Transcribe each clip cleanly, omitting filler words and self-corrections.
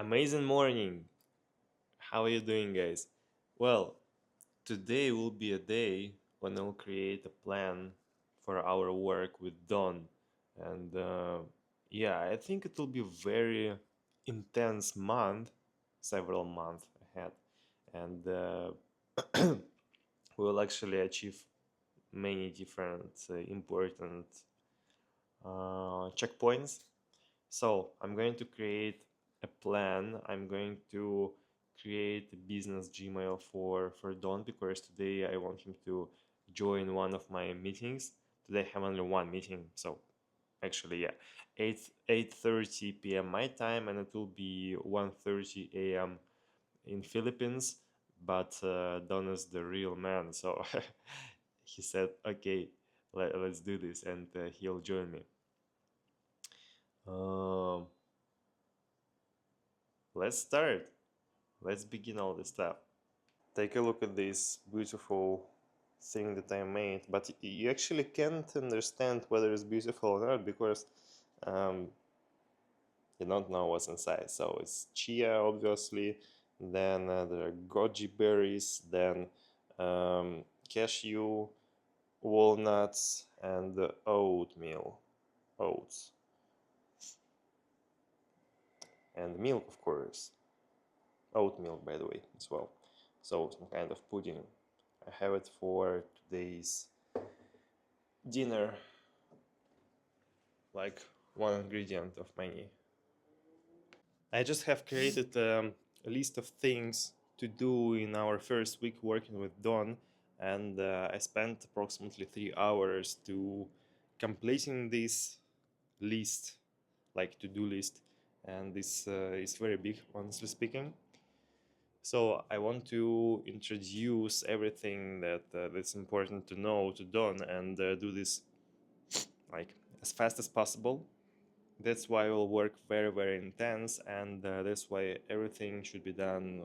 Amazing morning. How are you doing, guys? Well, today will be a day when I'll create a plan for our work with Don. And yeah, I think it will be a very intense month, several months ahead. And we'll actually achieve many different important checkpoints. So I'm going to create a plan. I'm going to create a business Gmail for Don because today I want him to join one of my meetings. Today I have only one meeting, so actually yeah, 8:30 p.m. my time, and it will be 1:30 a.m. in Philippines. But Don is the real man, so he said, "Okay, let's do this," and he'll join me. Um, let's start. Let's begin all this stuff. Take a look at this beautiful thing that I made, but you actually can't understand whether it's beautiful or not because um, you don't know what's inside. So it's chia, obviously, then there are goji berries, then cashew, walnuts, and oatmeal, oats, and milk, of course. Oat milk, by the way, as well. So some kind of pudding. I have it for today's dinner, like one ingredient of many. I just have created a list of things to do in our first week working with Don, and I spent approximately 3 hours to completing this list, like to-do list, and this is very big, honestly speaking. So I want to introduce everything that's important to know to Don and do this like as fast as possible. That's why we'll work very intense, and that's why everything should be done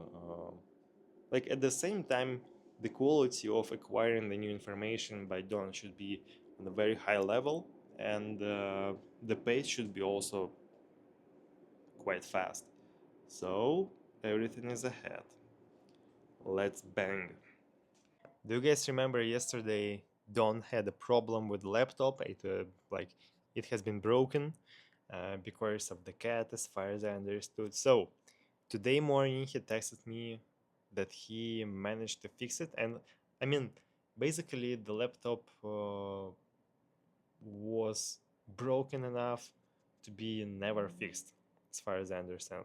like at the same time. The quality of acquiring the new information by Don should be on a very high level, and the pace should be also quite fast. So everything is ahead. Let's bang. Do you guys remember yesterday Don had a problem with the laptop? It has been broken because of the cat, as far as I understood. So today morning he texted me that he managed to fix it, and I mean, basically the laptop was broken enough to be never fixed, as far as I understand.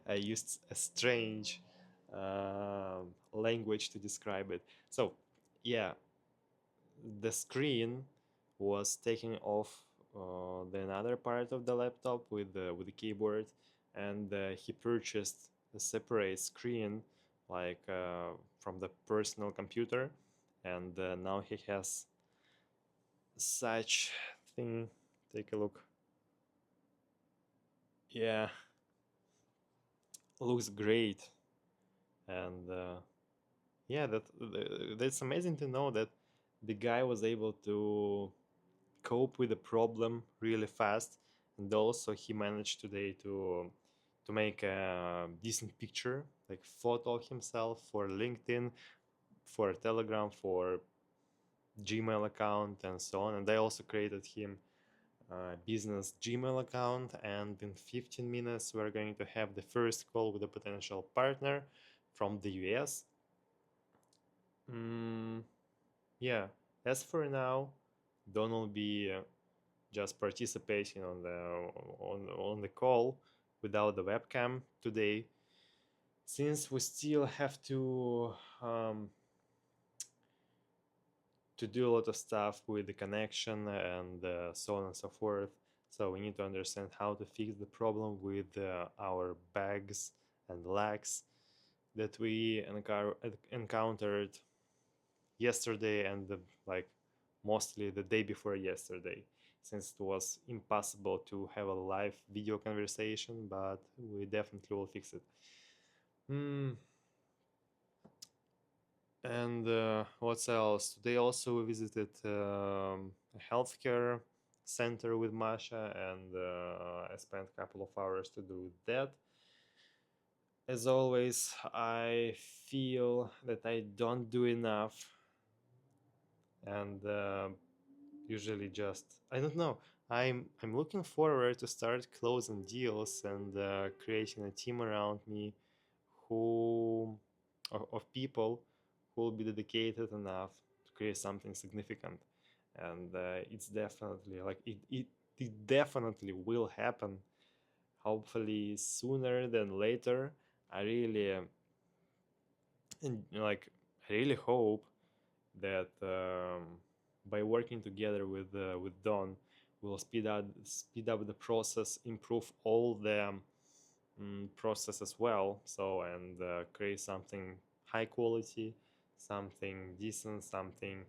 I used a strange language to describe it. So, yeah, the screen was taking off the another part of the laptop with the keyboard, and he purchased a separate screen, like from the personal computer, and now he has such thing. Take a look. Yeah, looks great, and yeah, that's amazing to know that the guy was able to cope with the problem really fast, and also he managed today to make a decent picture, like photo of himself for LinkedIn, for Telegram, for Gmail account, and so on. And I also created him a business Gmail account, and in 15 minutes we're going to have the first call with a potential partner from the US. Mm, yeah, as for now, Don will be just participating on the call without the webcam today, since we still have to do a lot of stuff with the connection and so on and so forth. So we need to understand how to fix the problem with our bags and lags that we encountered yesterday, and like mostly the day before yesterday, since it was impossible to have a live video conversation, but we definitely will fix it. And what else? Today also we visited a healthcare center with Masha, and I spent a couple of hours to do that. As always, I feel that I don't do enough, and usually just I don't know. I'm looking forward to start closing deals and creating a team around me who of people who will be dedicated enough to create something significant, and it's definitely like it definitely will happen. Hopefully sooner than later. I really and like I really hope that by working together with Don, we'll speed up the process, improve all the process as well. So and create something high quality, something decent, something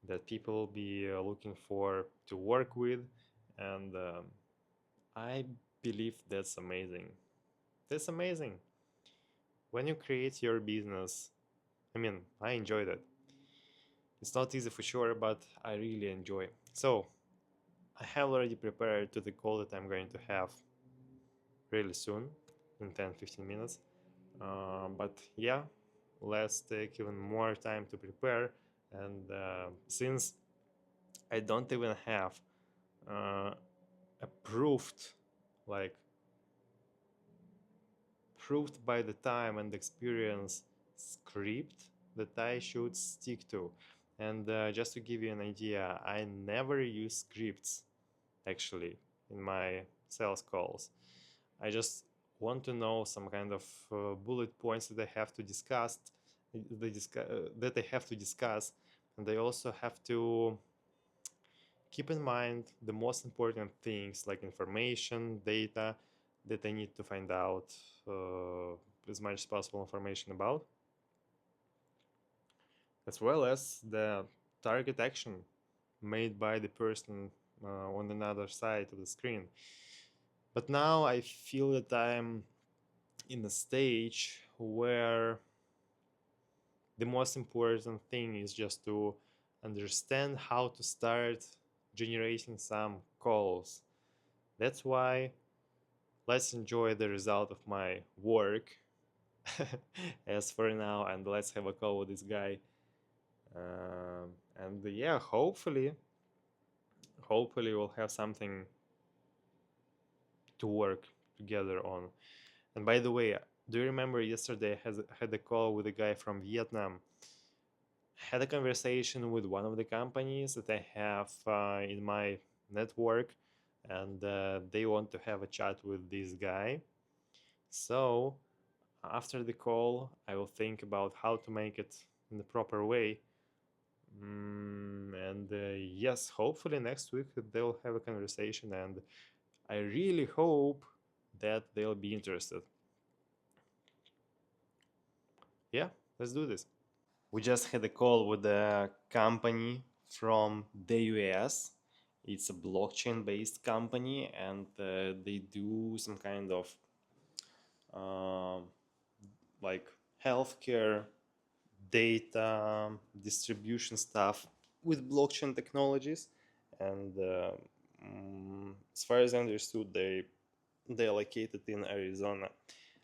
that people will be looking for to work with, and I believe that's amazing. That's amazing. When you create your business, I mean, I enjoyed it. It's not easy for sure, but I really enjoy. So I have already prepared to the call that I'm going to have really soon, in 10-15 minutes. But yeah, let's take even more time to prepare. And since I don't even have uh, approved, like proved by the time and experience script that I should stick to. And just to give you an idea, I never use scripts actually in my sales calls. I just want to know some kind of bullet points that I have to discuss, that I have to discuss, and I also have to keep in mind the most important things like information, data that I need to find out as much as possible information about, as well as the target action made by the person on another side of the screen. But now I feel that I'm in a stage where the most important thing is just to understand how to start generating some calls. That's why let's enjoy the result of my work as for now, and let's have a call with this guy. And yeah, hopefully we'll have something to work together on. And by the way, do you remember yesterday I had a call with a guy from Vietnam? Had a conversation with one of the companies that I have in my network, and they want to have a chat with this guy. So after the call, I will think about how to make it in the proper way. And yes, hopefully next week they'll have a conversation, and I really hope that they'll be interested. Yeah, let's do this. We just had a call with a company from the US. It's a blockchain based company, and they do some kind of um like healthcare data distribution stuff with blockchain technologies. And as far as I understood, they are located in Arizona.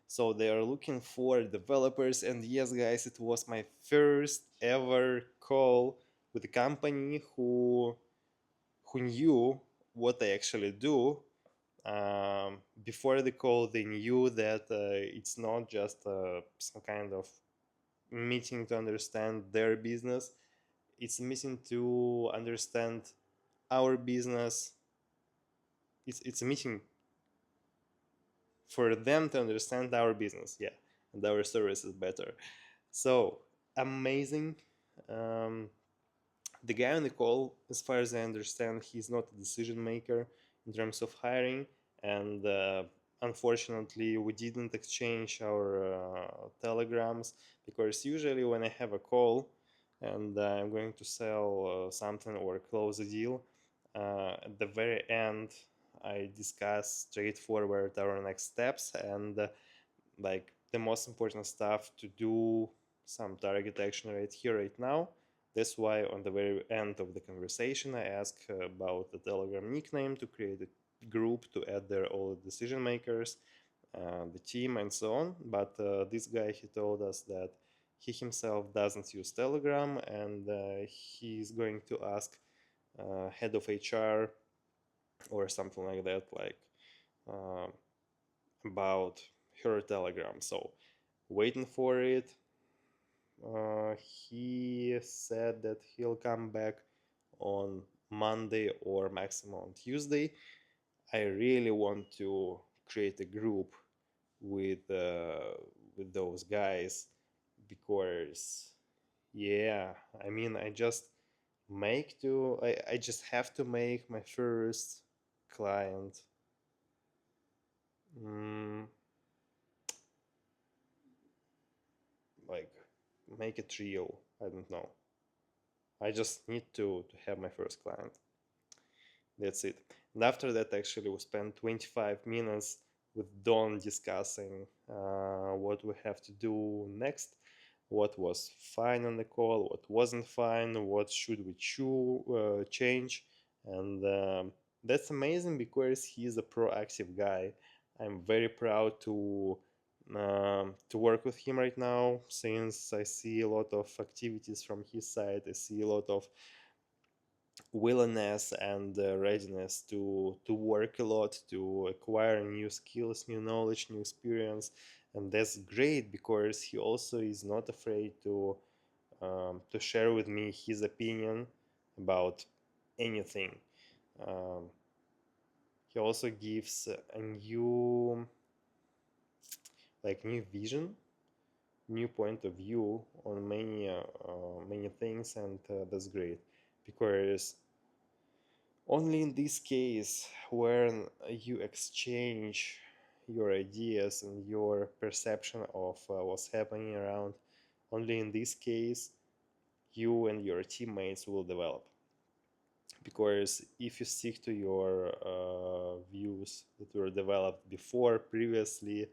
So they are looking for developers. And yes, guys, it was my first ever call with a company who knew what they actually do. Before the call, they knew that it's not just some kind of meeting to understand their business. It's missing to understand our business. It's a meeting for them to understand our business, yeah, and our services better. So amazing. Um, the guy on the call, as far as I understand, he's not a decision maker in terms of hiring, and unfortunately, we didn't exchange our telegrams, because usually when I have a call and I'm going to sell something or close a deal, at the very end, I discuss straightforward our next steps and like the most important stuff to do some target action right here, right now. That's why on the very end of the conversation, I asked about the Telegram nickname to create a group to add there all the decision makers, the team, and so on. But this guy, he told us that he himself doesn't use Telegram, and he's going to ask head of HR or something like that, like uh, about her Telegram. So waiting for it. He said that he'll come back on Monday or maximum on Tuesday. I really want to create a group with those guys because yeah, I mean I just have to make my first client. Mm, like make it real. I don't know. I just need to have my first client. That's it. And after that, actually, we spent 25 minutes with Don discussing what we have to do next, what was fine on the call, what wasn't fine, what should we change. And that's amazing because he's a proactive guy. I'm very proud to work with him right now, since I see a lot of activities from his side. I see a lot of willingness and readiness to work a lot, to acquire new skills, new knowledge, new experience. And that's great because he also is not afraid to share with me his opinion about anything. um, he also gives a new vision, new point of view on many things. And that's great because only in this case, when you exchange your ideas and your perception of what's happening around, only in this case, you and your teammates will develop. Because if you stick to your views that were developed before, previously,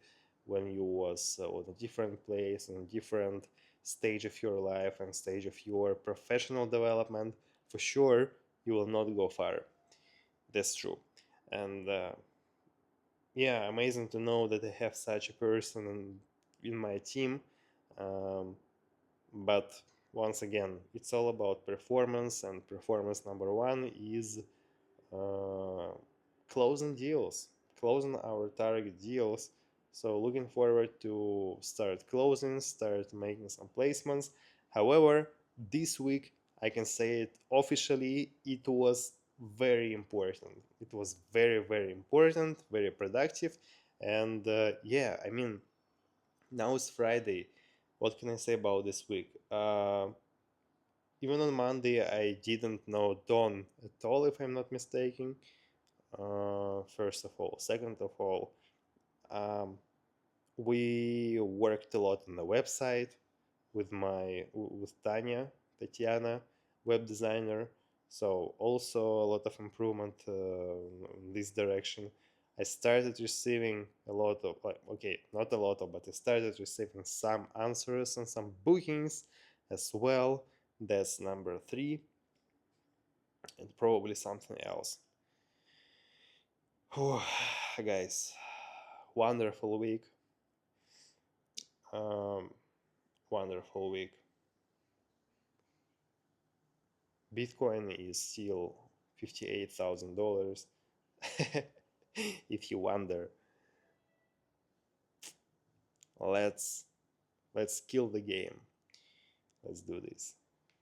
when you was on a different place, in a different stage of your life and stage of your professional development, for sure, you will not go far. That's true. And yeah, amazing to know that I have such a person in my team. Um, but once again, it's all about performance, and performance number one is uh, closing deals, closing our target deals. So looking forward to start making some placements. However, this week I can say it officially, it was very important. It was very, very important, very productive. And yeah, I mean, now it's Friday. What can I say about this week? Even on Monday, I didn't know Don at all, if I'm not mistaken. First of all, second of all, um, we worked a lot on the website with Tatiana, web designer. So also a lot of improvement in this direction. I started receiving a lot of, like, okay, not a lot of, but I started receiving some answers and some bookings as well. That's number three, and probably something else. Whew, guys, wonderful week. Um, wonderful week. Bitcoin is still $58,000. If you wonder, let's let's kill the game. Let's do this.